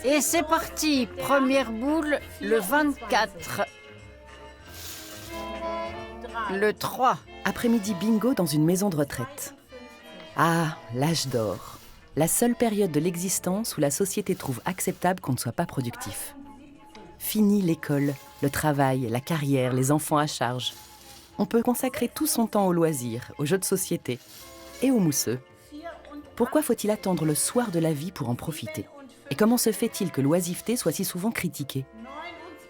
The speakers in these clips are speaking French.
Et c'est parti, première boule, le 24. Le 3. Après-midi bingo dans une maison de retraite. Ah, l'âge d'or. La seule période de l'existence où la société trouve acceptable qu'on ne soit pas productif. Fini l'école, le travail, la carrière, les enfants à charge. On peut consacrer tout son temps aux loisirs, aux jeux de société et aux mousseux. Pourquoi faut-il attendre le soir de la vie pour en profiter? Et comment se fait-il que l'oisiveté soit si souvent critiquée?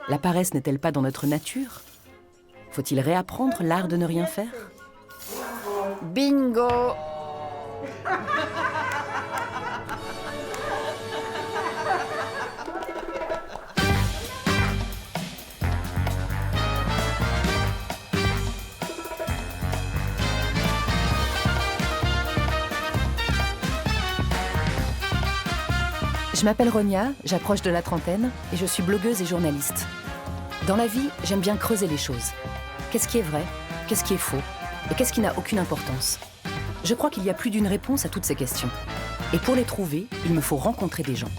La paresse n'est-elle pas dans notre nature? Faut-il réapprendre l'art de ne rien faire? Bingo. Je m'appelle Ronia, j'approche de la trentaine et je suis blogueuse et journaliste. Dans la vie, j'aime bien creuser les choses. Qu'est-ce qui est vrai? Qu'est-ce qui est faux? Et qu'est-ce qui n'a aucune importance? Je crois qu'il y a plus d'une réponse à toutes ces questions. Et pour les trouver, il me faut rencontrer des gens.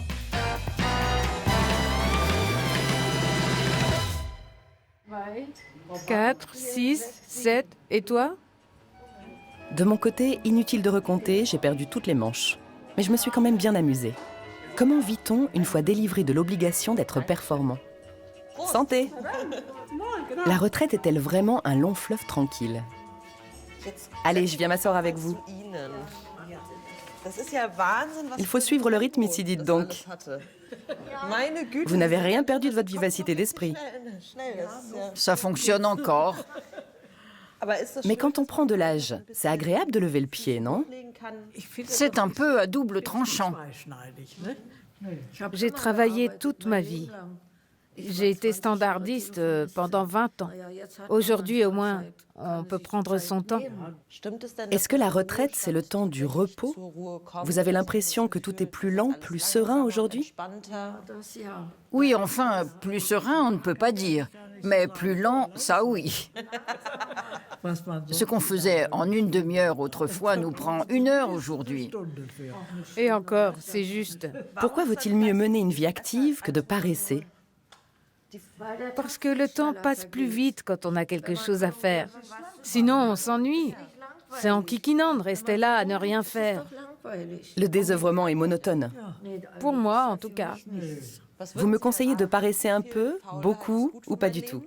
Quatre, 6, 7, et toi? De mon côté, inutile de recompter, j'ai perdu toutes les manches. Mais je me suis quand même bien amusée. Comment vit-on une fois délivré de l'obligation d'être performant? Santé! La retraite est-elle vraiment un long fleuve tranquille? Allez, je viens m'asseoir avec vous. Il faut suivre le rythme ici, dites donc. Vous n'avez rien perdu de votre vivacité d'esprit. Ça fonctionne encore. Mais quand on prend de l'âge, c'est agréable de lever le pied, non? C'est un peu à double tranchant. J'ai travaillé toute ma vie. J'ai été standardiste pendant 20 ans. Aujourd'hui, au moins, on peut prendre son temps. Est-ce que la retraite, c'est le temps du repos? Vous avez l'impression que tout est plus lent, plus serein aujourd'hui? Oui, enfin, plus serein, on ne peut pas dire. Mais plus lent, ça oui. Ce qu'on faisait en une demi-heure autrefois nous prend 1 heure aujourd'hui. Et encore, c'est juste. Pourquoi vaut-il mieux mener une vie active que de paresser? Parce que le temps passe plus vite quand on a quelque chose à faire. Sinon, on s'ennuie. C'est enquiquinant de rester là à ne rien faire. Le désœuvrement est monotone. Pour moi, en tout cas. Vous me conseillez de paresser un peu, beaucoup ou pas du tout?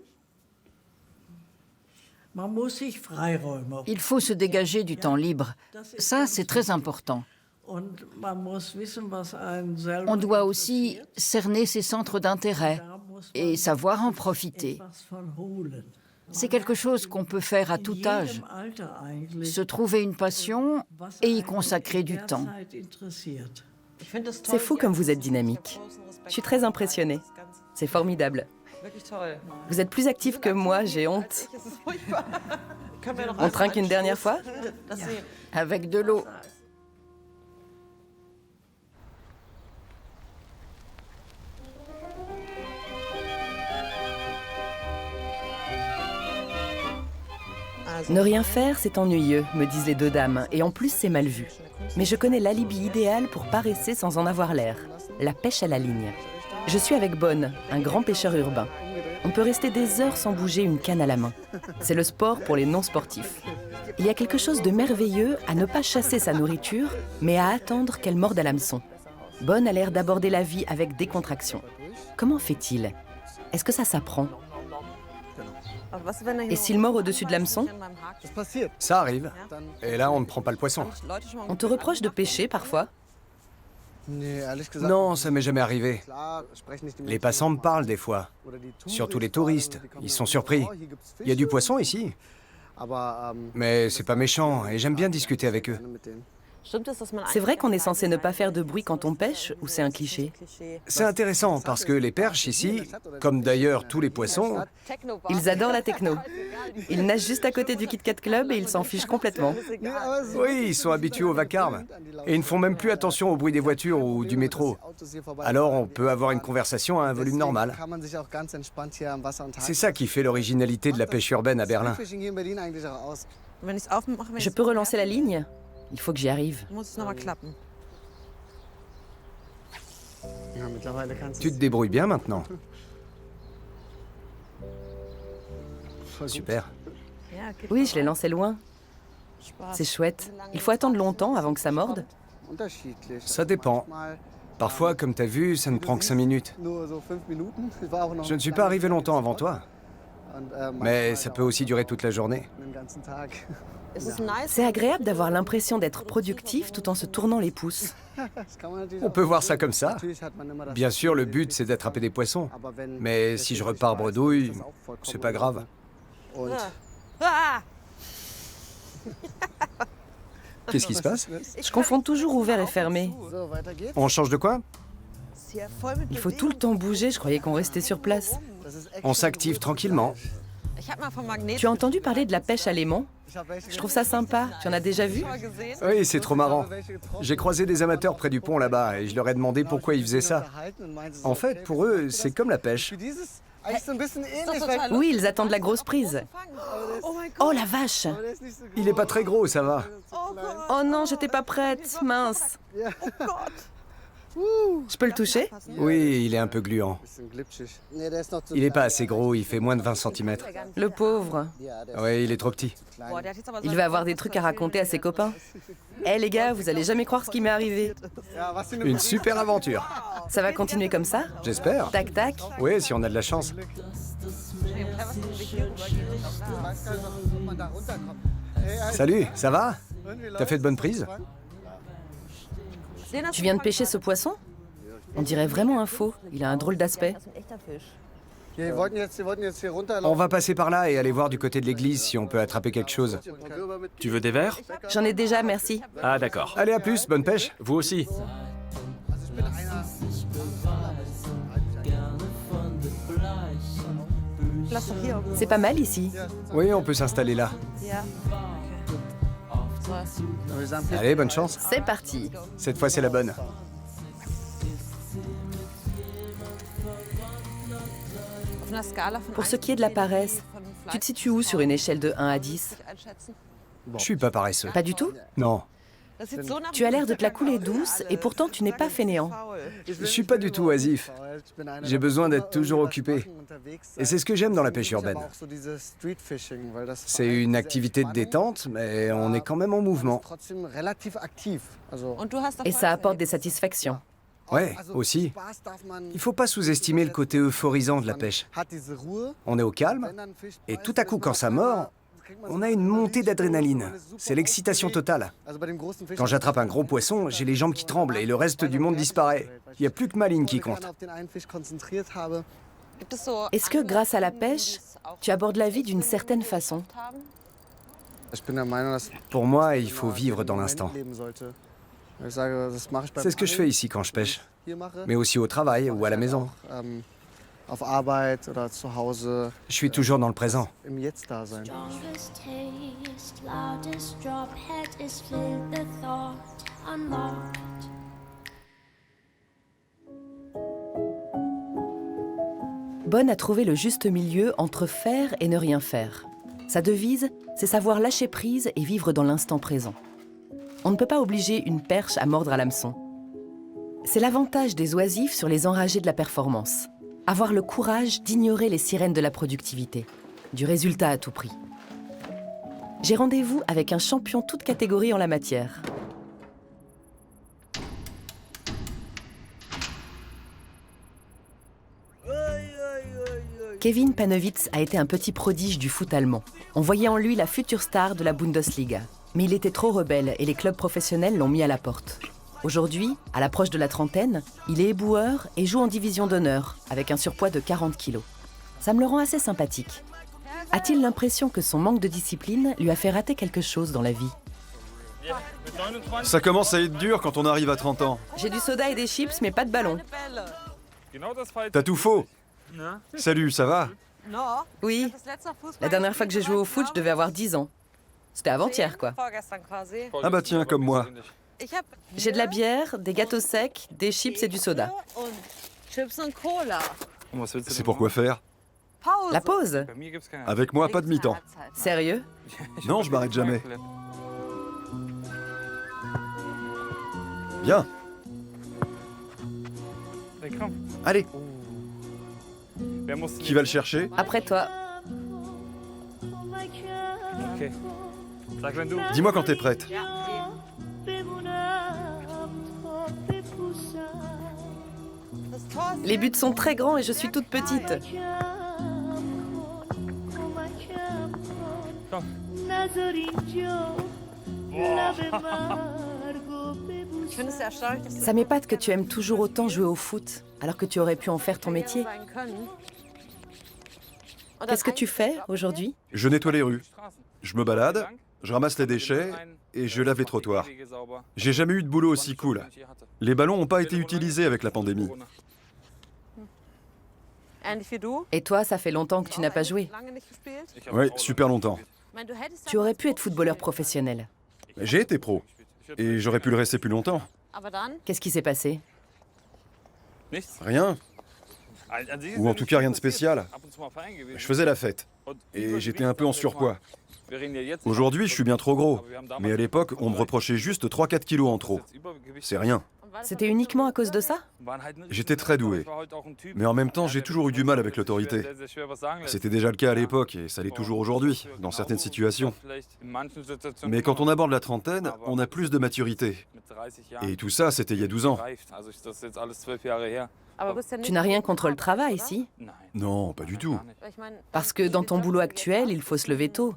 Il faut se dégager du temps libre. Ça, c'est très important. On doit aussi cerner ses centres d'intérêt et savoir en profiter. C'est quelque chose qu'on peut faire à tout âge. Se trouver une passion et y consacrer du temps. C'est fou comme vous êtes dynamique. Je suis très impressionnée. C'est formidable. Vous êtes plus actif que moi, j'ai honte. On trinque une dernière fois? Avec de l'eau. Ne rien faire, c'est ennuyeux, me disent les deux dames, et en plus c'est mal vu. Mais je connais l'alibi idéal pour paresser sans en avoir l'air. La pêche à la ligne. Je suis avec Bonne, un grand pêcheur urbain. On peut rester des heures sans bouger une canne à la main. C'est le sport pour les non-sportifs. Il y a quelque chose de merveilleux à ne pas chasser sa nourriture, mais à attendre qu'elle morde à l'hameçon. Bonne a l'air d'aborder la vie avec décontraction. Comment fait-il? Est-ce que ça s'apprend? Et s'il mord au-dessus de l'hameçon? Ça arrive. Et là, on ne prend pas le poisson. On te reproche de pêcher parfois? Non, ça m'est jamais arrivé. Les passants me parlent des fois. Surtout les touristes. Ils sont surpris. Il y a du poisson ici. Mais c'est pas méchant et j'aime bien discuter avec eux. C'est vrai qu'on est censé ne pas faire de bruit quand on pêche, ou c'est un cliché? C'est intéressant parce que les perches ici, comme d'ailleurs tous les poissons, Ils adorent la techno. Ils nagent juste à côté du Kit Kat Club et ils s'en fichent complètement. oui, ils sont habitués au vacarme. Et ils ne font même plus attention au bruit des voitures ou du métro. Alors on peut avoir une conversation à un volume normal. C'est ça qui fait l'originalité de la pêche urbaine à Berlin. Je peux relancer la ligne? Il faut que j'y arrive. Tu te débrouilles bien maintenant. Super. Oui, je l'ai lancé loin. C'est chouette. Il faut attendre longtemps avant que ça morde. Ça dépend. Parfois, comme t'as vu, ça ne prend que 5 minutes. Je ne suis pas arrivé longtemps avant toi. Mais ça peut aussi durer toute la journée. C'est agréable d'avoir l'impression d'être productif tout en se tournant les pouces. On peut voir ça comme ça. Bien sûr, le but, c'est d'attraper des poissons. Mais si je repars bredouille, c'est pas grave. Qu'est-ce qui se passe? Je confonds toujours ouvert et fermé. On change de coin? Il faut tout le temps bouger, je croyais qu'on restait sur place. On s'active tranquillement. Tu as entendu parler de la pêche à l'aimant? Je trouve ça sympa. Tu en as déjà vu? Oui, c'est trop marrant. J'ai croisé des amateurs près du pont là-bas et je leur ai demandé pourquoi ils faisaient ça. En fait, pour eux, c'est comme la pêche. Oui, ils attendent la grosse prise. Oh la vache! Il est pas très gros, ça va. Oh non, j'étais pas prête, mince. Je peux le toucher? Oui, il est un peu gluant. Il est pas assez gros, il fait moins de 20 cm. Le pauvre. Oui, il est trop petit. Il va avoir des trucs à raconter à ses copains. Eh les gars, vous allez jamais croire ce qui m'est arrivé. Une super aventure. Ça va continuer comme ça? J'espère. Tac tac. Oui, si on a de la chance. Salut, ça va? T'as fait de bonnes prises? Tu viens de pêcher ce poisson? On dirait vraiment un faux. Il a un drôle d'aspect. On va passer par là et aller voir du côté de l'église si on peut attraper quelque chose. Tu veux des verres? J'en ai déjà, merci. Ah d'accord. Allez, à plus, bonne pêche. Vous aussi. C'est pas mal ici. Oui, on peut s'installer là. Allez, bonne chance. C'est parti. Cette fois, c'est la bonne. Pour ce qui est de la paresse, tu te situes où sur une échelle de 1 à 10? Je suis pas paresseux. Pas du tout? Non, Tu as l'air de te la couler douce et pourtant tu n'es pas fainéant. je suis pas du tout oisif. J'ai besoin d'être toujours occupé. Et c'est ce que j'aime dans la pêche urbaine. C'est une activité de détente, mais on est quand même en mouvement. Et ça apporte des satisfactions. Ouais, aussi. Il faut pas sous-estimer le côté euphorisant de la pêche. On est au calme, et tout à coup, quand ça mord, on a une montée d'adrénaline. C'est l'excitation totale. Quand j'attrape un gros poisson, j'ai les jambes qui tremblent et le reste du monde disparaît. Il n'y a plus que ma ligne qui compte. Est-ce que grâce à la pêche, tu abordes la vie d'une certaine façon? Pour moi, il faut vivre dans l'instant. C'est ce que je fais ici quand je pêche, mais aussi au travail ou à la maison. Je suis toujours dans le présent. Strongest taste, loudest drop, head is filled, the thought unlocked. Bonne a trouvé le juste milieu entre faire et ne rien faire. Sa devise, c'est savoir lâcher prise et vivre dans l'instant présent. On ne peut pas obliger une perche à mordre à l'hameçon. C'est l'avantage des oisifs sur les enragés de la performance. Avoir le courage d'ignorer les sirènes de la productivité, du résultat à tout prix. J'ai rendez-vous avec un champion toute catégorie en la matière. Kevin Panewitz a été un petit prodige du foot allemand. On voyait en lui la future star de la Bundesliga. Mais il était trop rebelle et les clubs professionnels l'ont mis à la porte. Aujourd'hui, à l'approche de la trentaine, il est éboueur et joue en division d'honneur, avec un surpoids de 40 kilos. Ça me le rend assez sympathique. A-t-il l'impression que son manque de discipline lui a fait rater quelque chose dans la vie? Ça commence à être dur quand on arrive à 30 ans. J'ai du soda et des chips, mais pas de ballon. T'as tout faux. Salut, ça va? Oui, la dernière fois que j'ai joué au foot, je devais avoir 10 ans. C'était avant-hier, quoi. Ah bah tiens, comme moi. J'ai de la bière, des gâteaux secs, des chips et du soda. C'est pour quoi faire? La pause? Avec moi, pas de mi-temps. Sérieux? Non, je m'arrête jamais. Bien. Allez. Qui va le chercher? Après toi. Okay. Sag, wenn du. Dis-moi quand t'es prête. Les buts sont très grands et je suis toute petite. Ça m'épate que tu aimes toujours autant jouer au foot, alors que tu aurais pu en faire ton métier. Qu'est-ce que tu fais aujourd'hui? Je nettoie les rues. Je me balade, je ramasse les déchets et je lave les trottoirs. J'ai jamais eu de boulot aussi cool. Les ballons n'ont pas été utilisés avec la pandémie. Et toi, ça fait longtemps que tu n'as pas joué. Oui, super longtemps. Tu aurais pu être footballeur professionnel. J'ai été pro. Et j'aurais pu le rester plus longtemps. Qu'est-ce qui s'est passé? Rien. Ou en tout cas rien de spécial. Je faisais la fête. Et j'étais un peu en surpoids. Aujourd'hui, je suis bien trop gros. Mais à l'époque, on me reprochait juste 3-4 kilos en trop. C'est rien. C'était uniquement à cause de ça? J'étais très doué. Mais en même temps, j'ai toujours eu du mal avec l'autorité. C'était déjà le cas à l'époque et ça l'est toujours aujourd'hui, dans certaines situations. Mais quand on aborde la trentaine, on a plus de maturité. Et tout ça, c'était il y a 12 ans. Tu n'as rien contre le travail, si? Non, pas du tout. Parce que dans ton boulot actuel, il faut se lever tôt.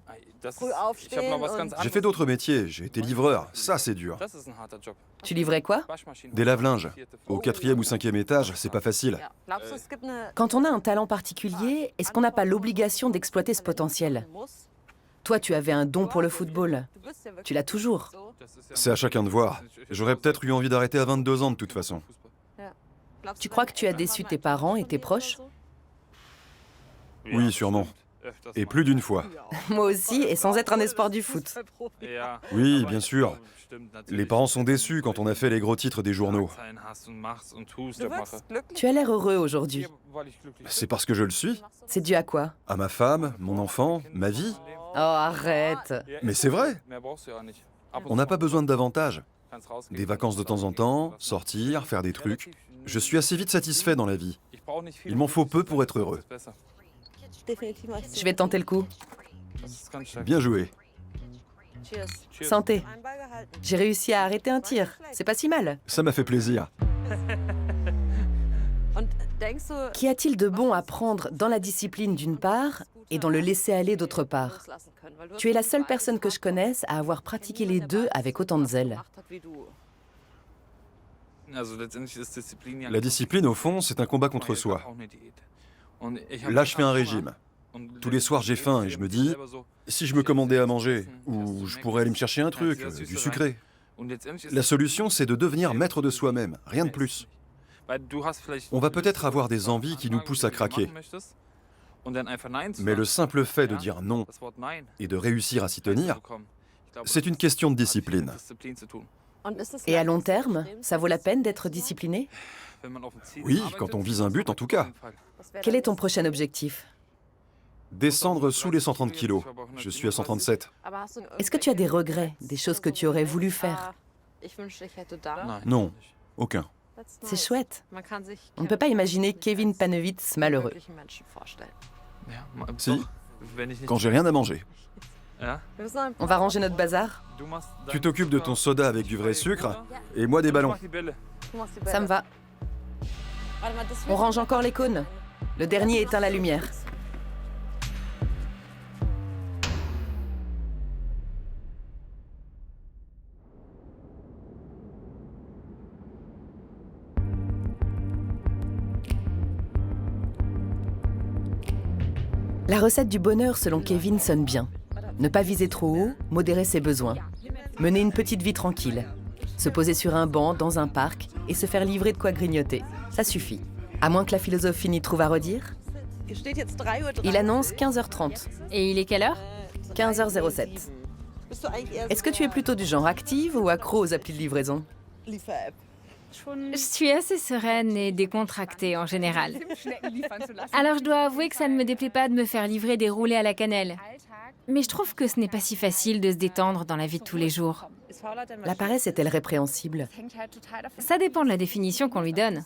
J'ai fait d'autres métiers, j'ai été livreur, ça c'est dur. Tu livrais quoi? Des lave-linges. Au 4e ou 5e étage, c'est pas facile. Quand on a un talent particulier, est-ce qu'on n'a pas l'obligation d'exploiter ce potentiel? Toi, tu avais un don pour le football. Tu l'as toujours. C'est à chacun de voir. J'aurais peut-être eu envie d'arrêter à 22 ans de toute façon. Tu crois que tu as déçu tes parents et tes proches? Oui, sûrement. Et plus d'une fois. Moi aussi, et sans être un espoir du foot. Oui, bien sûr. Les parents sont déçus quand on a fait les gros titres des journaux. Tu as l'air heureux aujourd'hui. C'est parce que je le suis. C'est dû à quoi? À ma femme, mon enfant, ma vie. Oh, arrête! Mais c'est vrai. On n'a pas besoin de davantage. Des vacances de temps en temps, sortir, faire des trucs. Je suis assez vite satisfait dans la vie. Il m'en faut peu pour être heureux. Je vais tenter le coup. Bien joué. Santé. J'ai réussi à arrêter un tir. C'est pas si mal. Ça m'a fait plaisir. Qu'y a-t-il de bon à prendre dans la discipline d'une part et dans le laisser-aller d'autre part? Tu es la seule personne que je connaisse à avoir pratiqué les deux avec autant de zèle. La discipline, au fond, c'est un combat contre soi. Là, je fais un régime. Tous les soirs, j'ai faim et je me dis, si je me commandais à manger, ou je pourrais aller me chercher un truc, du sucré. La solution, c'est de devenir maître de soi-même, rien de plus. On va peut-être avoir des envies qui nous poussent à craquer. Mais le simple fait de dire non et de réussir à s'y tenir, c'est une question de discipline. Et à long terme, ça vaut la peine d'être discipliné? Oui, quand on vise un but en tout cas. Quel est ton prochain objectif? Descendre sous les 130 kilos. Je suis à 137. Est-ce que tu as des regrets, des choses que tu aurais voulu faire? Non, aucun. C'est chouette. On ne peut pas imaginer Kevin Panewitz malheureux. Si, quand j'ai rien à manger. On va ranger notre bazar? Tu t'occupes de ton soda avec du vrai sucre et moi des ballons. Ça me va. On range encore les cônes. Le dernier éteint la lumière. La recette du bonheur selon Kevin sonne bien. Ne pas viser trop haut, modérer ses besoins. Mener une petite vie tranquille. Se poser sur un banc dans un parc et se faire livrer de quoi grignoter. Ça suffit. À moins que la philosophie n'y trouve à redire. Il annonce 15h30. Et il est quelle heure? 15h07. Est-ce que tu es plutôt du genre active ou accro aux applis de livraison? Je suis assez sereine et décontractée en général. Alors je dois avouer que ça ne me déplaît pas de me faire livrer des roulés à la cannelle. Mais je trouve que ce n'est pas si facile de se détendre dans la vie de tous les jours. La paresse est-elle répréhensible? Ça dépend de la définition qu'on lui donne.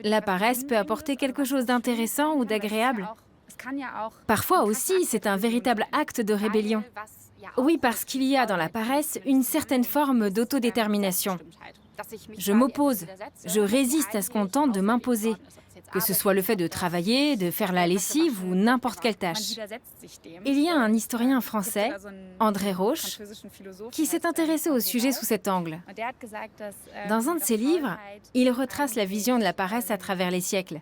La paresse peut apporter quelque chose d'intéressant ou d'agréable. Parfois aussi, c'est un véritable acte de rébellion. Oui, parce qu'il y a dans la paresse une certaine forme d'autodétermination. Je m'oppose, je résiste à ce qu'on tente de m'imposer, que ce soit le fait de travailler, de faire la lessive ou n'importe quelle tâche. Il y a un historien français, André Roche, qui s'est intéressé au sujet sous cet angle. Dans un de ses livres, il retrace la vision de la paresse à travers les siècles.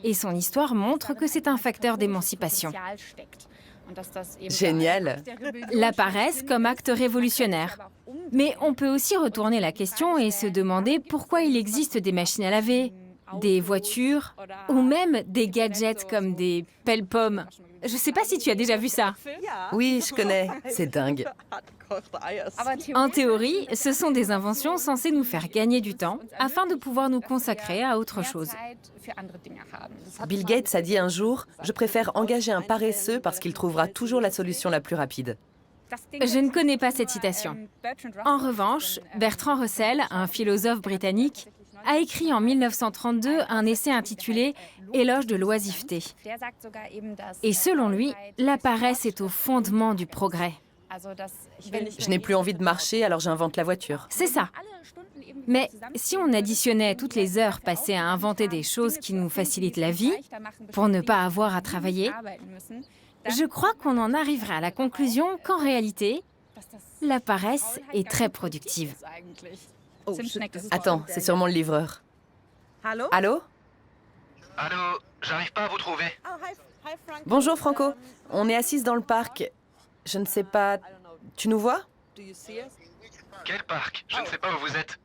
Et son histoire montre que c'est un facteur d'émancipation. Génial. La paresse comme acte révolutionnaire. Mais on peut aussi retourner la question et se demander pourquoi il existe des machines à laver, des voitures ou même des gadgets comme des pelle-pommes. Je ne sais pas si tu as déjà vu ça. Oui, je connais. C'est dingue. En théorie, ce sont des inventions censées nous faire gagner du temps afin de pouvoir nous consacrer à autre chose. Bill Gates a dit un jour « Je préfère engager un paresseux parce qu'il trouvera toujours la solution la plus rapide ». Je ne connais pas cette citation. En revanche, Bertrand Russell, un philosophe britannique, a écrit en 1932 un essai intitulé « Éloge de l'oisiveté ». Et selon lui, la paresse est au fondement du progrès. Je n'ai plus envie de marcher, alors j'invente la voiture. C'est ça. Mais si on additionnait toutes les heures passées à inventer des choses qui nous facilitent la vie, pour ne pas avoir à travailler, je crois qu'on en arriverait à la conclusion qu'en réalité, la paresse est très productive. Attends, c'est sûrement le livreur. Allô? Allô, j'arrive pas à vous trouver. Bonjour Franco, on est assises dans le parc. Je ne sais pas... Tu nous vois? Quel parc? Je ne sais pas où vous êtes.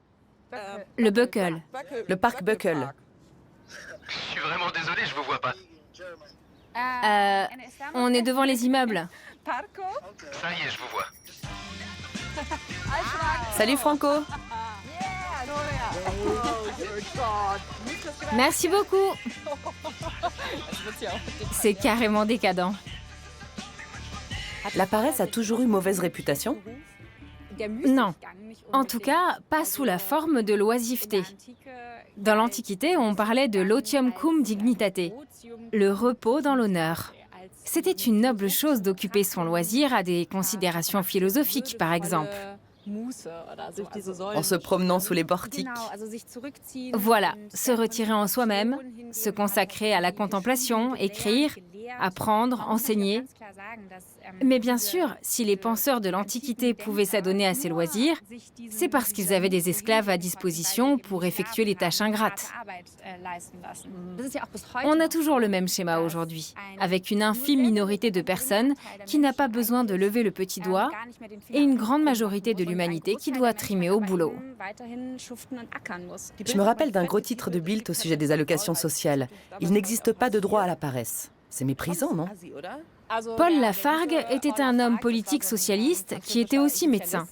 Le Buckle. Le parc Buckle. Je suis vraiment désolé, je vous vois pas. On est devant les immeubles. Ça y est, je vous vois. Salut Franco. Merci beaucoup. C'est carrément décadent. La paresse a toujours eu mauvaise réputation? Non. En tout cas, pas sous la forme de l'oisiveté. Dans l'Antiquité, on parlait de l'otium cum dignitate, le repos dans l'honneur. C'était une noble chose d'occuper son loisir à des considérations philosophiques, par exemple. En se promenant sous les portiques. Voilà, se retirer en soi-même, se consacrer à la contemplation, écrire, apprendre, enseigner. Mais bien sûr, si les penseurs de l'Antiquité pouvaient s'adonner à ces loisirs, c'est parce qu'ils avaient des esclaves à disposition pour effectuer les tâches ingrates. On a toujours le même schéma aujourd'hui, avec une infime minorité de personnes qui n'a pas besoin de lever le petit doigt et une grande majorité de l'humanité qui doit trimer au boulot. Je me rappelle d'un gros titre de Bild au sujet des allocations sociales. Il n'existe pas de droit à la paresse. C'est méprisant, non? Paul Lafargue était un homme politique socialiste qui était aussi médecin.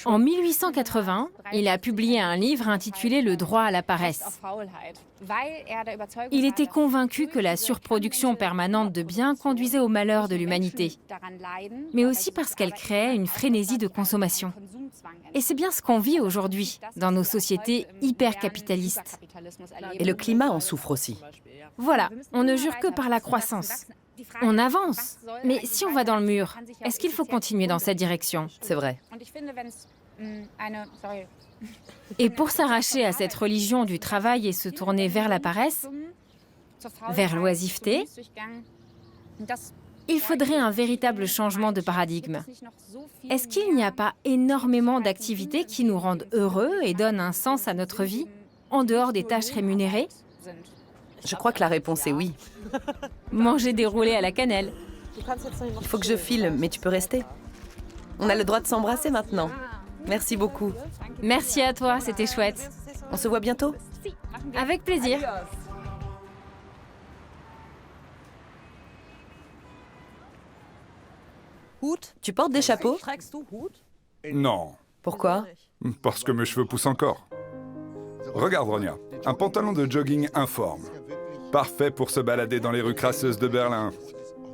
En 1880, il a publié un livre intitulé « Le droit à la paresse ». Il était convaincu que la surproduction permanente de biens conduisait au malheur de l'humanité, mais aussi parce qu'elle créait une frénésie de consommation. Et c'est bien ce qu'on vit aujourd'hui dans nos sociétés hyper-capitalistes. Et le climat en souffre aussi. Voilà, on ne jure que par la croissance. On avance, mais si on va dans le mur, est-ce qu'il faut continuer dans cette direction? C'est vrai. Et pour s'arracher à cette religion du travail et se tourner vers la paresse, vers l'oisiveté, il faudrait un véritable changement de paradigme. Est-ce qu'il n'y a pas énormément d'activités qui nous rendent heureux et donnent un sens à notre vie, en dehors des tâches rémunérées? Je crois que la réponse est oui. Manger des roulés à la cannelle. Il faut que je file, mais tu peux rester. On a le droit de s'embrasser maintenant. Merci beaucoup. Merci à toi, c'était chouette. On se voit bientôt? Avec plaisir. Tu portes des chapeaux? Non, Pourquoi? parce que mes cheveux poussent encore. Regarde, Ronia, un pantalon de jogging informe. Parfait pour se balader dans les rues crasseuses de Berlin.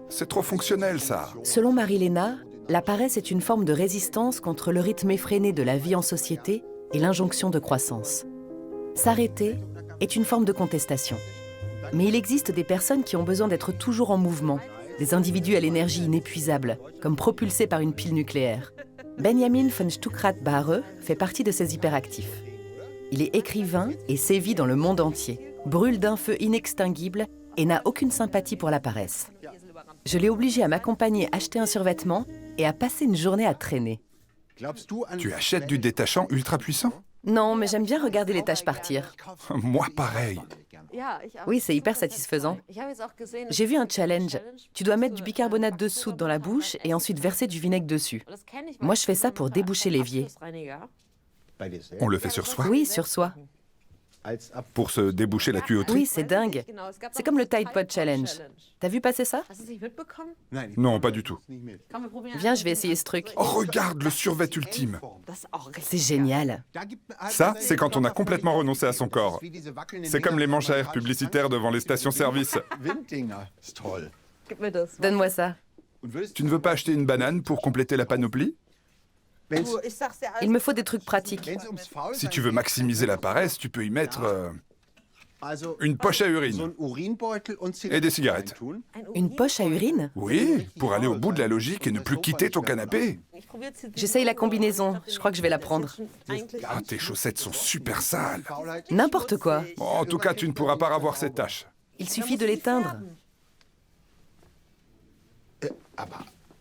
C'est trop fonctionnel, ça. Selon Marie-Léna, la paresse est une forme de résistance contre le rythme effréné de la vie en société et l'injonction de croissance. S'arrêter est une forme de contestation. Mais il existe des personnes qui ont besoin d'être toujours en mouvement, des individus à l'énergie inépuisable, comme propulsés par une pile nucléaire. Benjamin von Stuckrad-Barre fait partie de ces hyperactifs. Il est écrivain et sévit dans le monde entier, brûle d'un feu inextinguible et n'a aucune sympathie pour la paresse. Je l'ai obligé à m'accompagner acheter un survêtement et à passer une journée à traîner. Tu achètes du détachant ultra puissant? Non, mais j'aime bien regarder les tâches partir. Moi, pareil. Oui, c'est hyper satisfaisant. J'ai vu un challenge. Tu dois mettre du bicarbonate de soude dans la bouche et ensuite verser du vinaigre dessus. Moi, je fais ça pour déboucher l'évier. On le fait sur soi? Oui, sur soi. Pour se déboucher la tuyauterie? Oui, c'est dingue. C'est comme le Tide Pod Challenge. T'as vu passer ça? Non, pas du tout. Viens, je vais essayer ce truc. Oh, regarde le survêt ultime. C'est génial. Ça, c'est quand on a complètement renoncé à son corps. C'est comme les manches à air publicitaires devant les stations-service. Donne-moi ça. Tu ne veux pas acheter une banane pour compléter la panoplie? Il me faut des trucs pratiques. Si tu veux maximiser la paresse, tu peux y mettre une poche à urine et des cigarettes. Une poche à urine? Oui, pour aller au bout de la logique et ne plus quitter ton canapé. J'essaye la combinaison. Je crois que je vais la prendre. Ah, tes chaussettes sont super sales. N'importe quoi. Bon, en tout cas, tu ne pourras pas avoir ces taches. Il suffit de l'éteindre.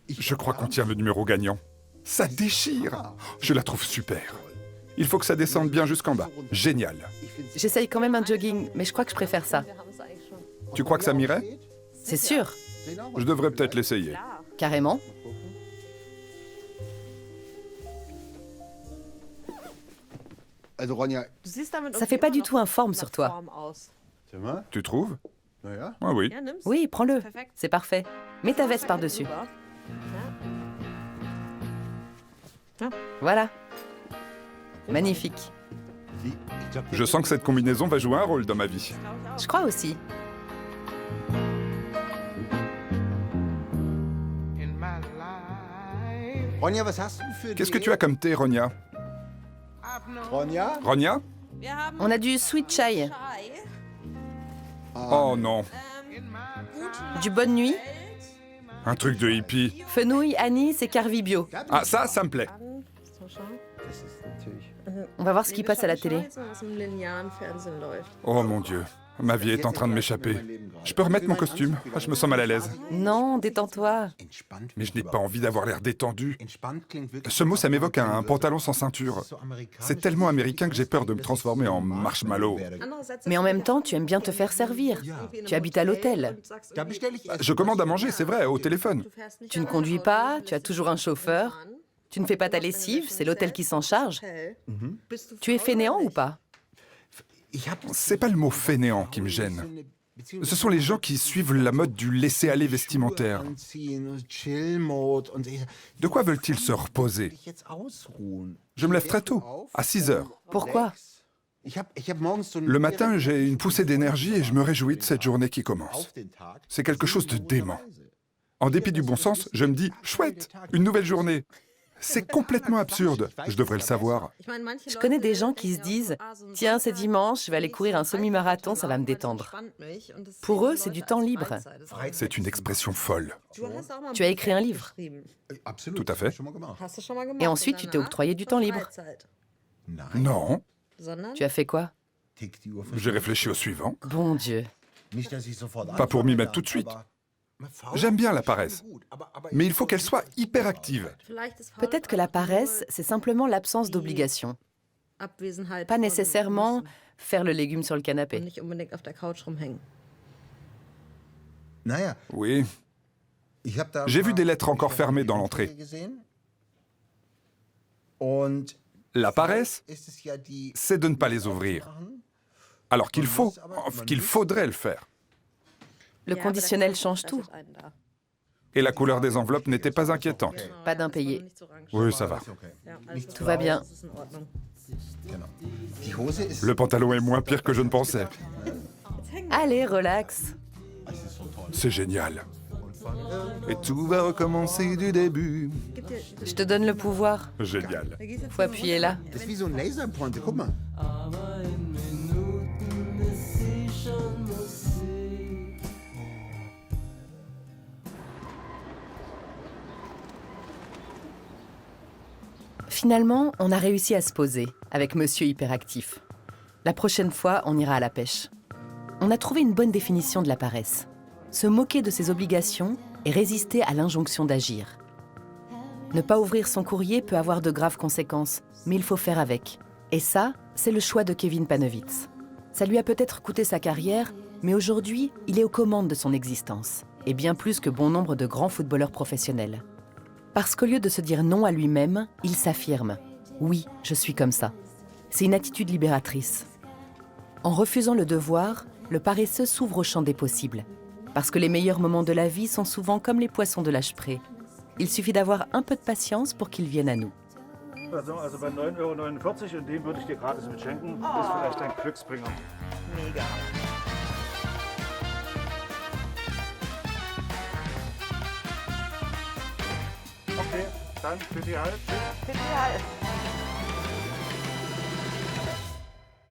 Je crois qu'on tient le numéro gagnant. Ça déchire. Je la trouve super. Il faut que ça descende bien jusqu'en bas. Génial. J'essaye quand même un jogging, mais je crois que je préfère ça. Tu crois que ça m'irait? C'est sûr. Je devrais peut-être l'essayer. Carrément. Ça fait pas du tout informe sur toi. Tu trouves? Ah oui. Oui, prends-le. C'est parfait. Mets ta veste par-dessus. Voilà. Magnifique. Je sens que cette combinaison va jouer un rôle dans ma vie. Je crois aussi. Qu'est-ce que tu as comme thé, Ronia? Ronia? On a du sweet chai. Oh non. Du bonne nuit. Un truc de hippie. Fenouil, anis et Carvi bio. Ah, ça me plaît. On va voir ce qui passe à la télé. Oh mon Dieu, ma vie est en train de m'échapper. Je peux remettre mon costume? Ah, je me sens mal à l'aise. Non, détends-toi. Mais je n'ai pas envie d'avoir l'air détendu. Ce mot, ça m'évoque un pantalon sans ceinture. C'est tellement américain que j'ai peur de me transformer en marshmallow. Mais en même temps, tu aimes bien te faire servir. Tu habites à l'hôtel. Je commande à manger, c'est vrai, au téléphone. Tu ne conduis pas, tu as toujours un chauffeur. Tu ne fais pas ta lessive, c'est l'hôtel qui s'en charge. Tu es fainéant ou pas? C'est pas le mot fainéant qui me gêne. Ce sont les gens qui suivent la mode du laisser-aller vestimentaire. De quoi veulent-ils se reposer? Je me lève très tôt, à 6 heures. Pourquoi? Le matin, j'ai une poussée d'énergie et je me réjouis de cette journée qui commence. C'est quelque chose de dément. En dépit du bon sens, je me dis « Chouette, une nouvelle journée !» C'est complètement absurde, je devrais le savoir. Je connais des gens qui se disent « Tiens, c'est dimanche, je vais aller courir un semi-marathon, ça va me détendre. » Pour eux, c'est du temps libre. C'est une expression folle. Tu as écrit un livre. Tout à fait. Et ensuite, tu t'es octroyé du temps libre. Non. Tu as fait quoi? J'ai réfléchi au suivant. Bon Dieu. Pas pour m'y mettre tout de suite. J'aime bien la paresse, mais il faut qu'elle soit hyperactive. Peut-être que la paresse, c'est simplement l'absence d'obligation. Pas nécessairement faire le légume sur le canapé. Oui. J'ai vu des lettres encore fermées dans l'entrée. La paresse, c'est de ne pas les ouvrir. Alors qu'il faudrait le faire. Le conditionnel change tout. Et la couleur des enveloppes n'était pas inquiétante. Pas d'impayé. Oui, ça va. Tout va bien. Le pantalon est moins pire que je ne pensais. Allez, relax. C'est génial. Et tout va recommencer du début. Je te donne le pouvoir. Génial. Faut appuyer là. Finalement, on a réussi à se poser avec Monsieur Hyperactif. La prochaine fois, on ira à la pêche. On a trouvé une bonne définition de la paresse. Se moquer de ses obligations et résister à l'injonction d'agir. Ne pas ouvrir son courrier peut avoir de graves conséquences, mais il faut faire avec. Et ça, c'est le choix de Kevin Panewitz. Ça lui a peut-être coûté sa carrière, mais aujourd'hui, il est aux commandes de son existence, et bien plus que bon nombre de grands footballeurs professionnels. Parce qu'au lieu de se dire non à lui-même, il s'affirme « Oui, je suis comme ça ». C'est une attitude libératrice. En refusant le devoir, le paresseux s'ouvre au champ des possibles. Parce que les meilleurs moments de la vie sont souvent comme les poissons de l'âge-pré. Il suffit d'avoir un peu de patience pour qu'ils viennent à nous. Also bei 9,49 € und den würde ich dir gratis mitschenken. Das ist vielleicht ein Glücksbringer. Mega. Okay, dann bitte halt. Bitte halt.